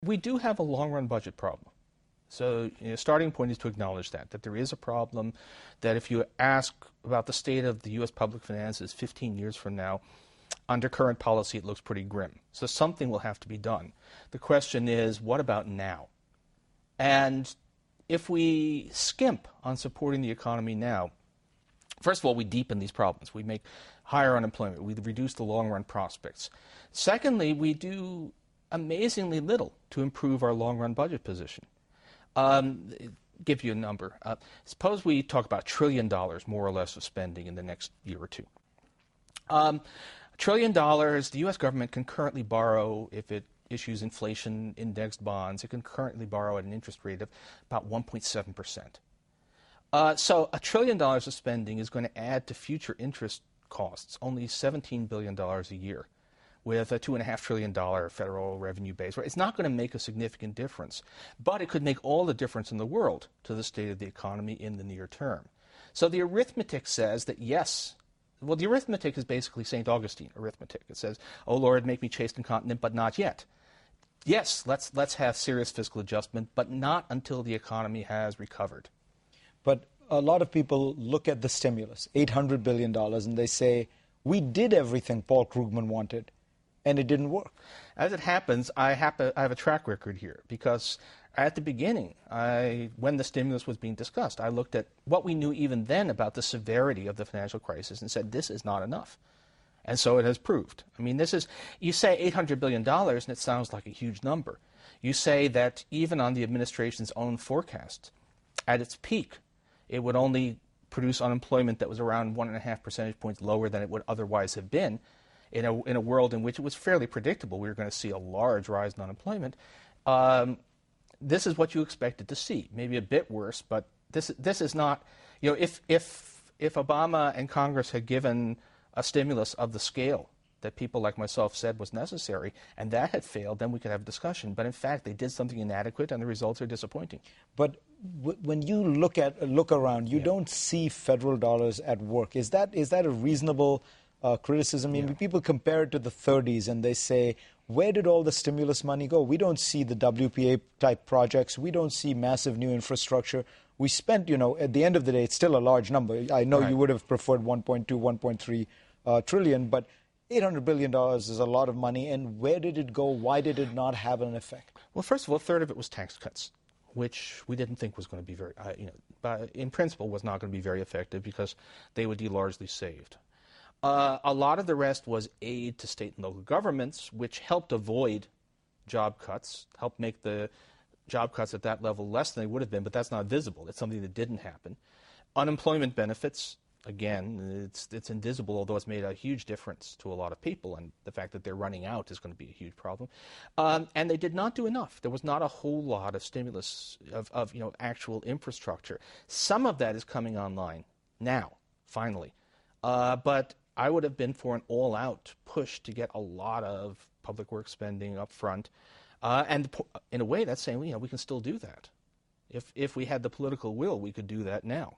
We do have a long-run budget problem. So, starting point is to acknowledge that there is a problem, that if you ask about the state of the U.S. public finances 15 years from now, under current policy, it looks pretty grim. So something will have to be done. The question is, what about now? And if we skimp on supporting the economy now, first of all, we deepen these problems. We make higher unemployment. We reduce the long-run prospects. Secondly, we do amazingly little to improve our long-run budget position. Give you a number. Suppose we talk about $1 trillion, more or less, of spending in the next year or two. $1 trillion, the U.S. government can currently borrow, if it issues inflation-indexed bonds, it can currently borrow at an interest rate of about 1.7%. So $1 trillion of spending is going to add to future interest costs only $17 billion a year, with a $2.5 trillion federal revenue base. It's not going to make a significant difference, but it could make all the difference in the world to the state of the economy in the near term. So the arithmetic says that yes, well, the arithmetic is basically St. Augustine arithmetic. It says, "Oh Lord, make me chaste and continent, but not yet." Yes, let's have serious fiscal adjustment, but not until the economy has recovered. But a lot of people look at the stimulus, $800 billion, and they say, we did everything Paul Krugman wanted, and it didn't work. As it happens, I have a track record here, because at the beginning, when the stimulus was being discussed, I looked at what we knew even then about the severity of the financial crisis and said, this is not enough. And so it has proved. I mean, you say $800 billion, and it sounds like a huge number. You say that even on the administration's own forecast, at its peak, it would only produce unemployment that was around 1.5 percentage points lower than it would otherwise have been in a world in which it was fairly predictable we were going to see a large rise in unemployment. This is what you expected to see. Maybe a bit worse, but this is not, if Obama and Congress had given a stimulus of the scale that people like myself said was necessary, and that had failed, then we could have a discussion. But in fact, they did something inadequate, and the results are disappointing. But when you look around, you don't see federal dollars at work. Is that a reasonable criticism? I mean, people compare it to the 30s, and they say, where did all the stimulus money go? We don't see the WPA-type projects. We don't see massive new infrastructure. We spent, at the end of the day, it's still a large number. I know you would have preferred 1.2, 1.3 trillion, but $800 billion is a lot of money. And where did it go? Why did it not have an effect? Well, first of all, a third of it was tax cuts, which we didn't think was going to be very, in principle, was not going to be very effective because they would be largely saved. A lot of the rest was aid to state and local governments, which helped avoid job cuts, helped make the job cuts at that level less than they would have been, but that's not visible. It's something that didn't happen. Unemployment benefits, again, it's invisible, although it's made a huge difference to a lot of people, and the fact that they're running out is going to be a huge problem. And they did not do enough. There was not a whole lot of stimulus of actual infrastructure. Some of that is coming online now, finally. But I would have been for an all-out push to get a lot of public works spending up front. And in a way, that's saying, we can still do that. If we had the political will, we could do that now.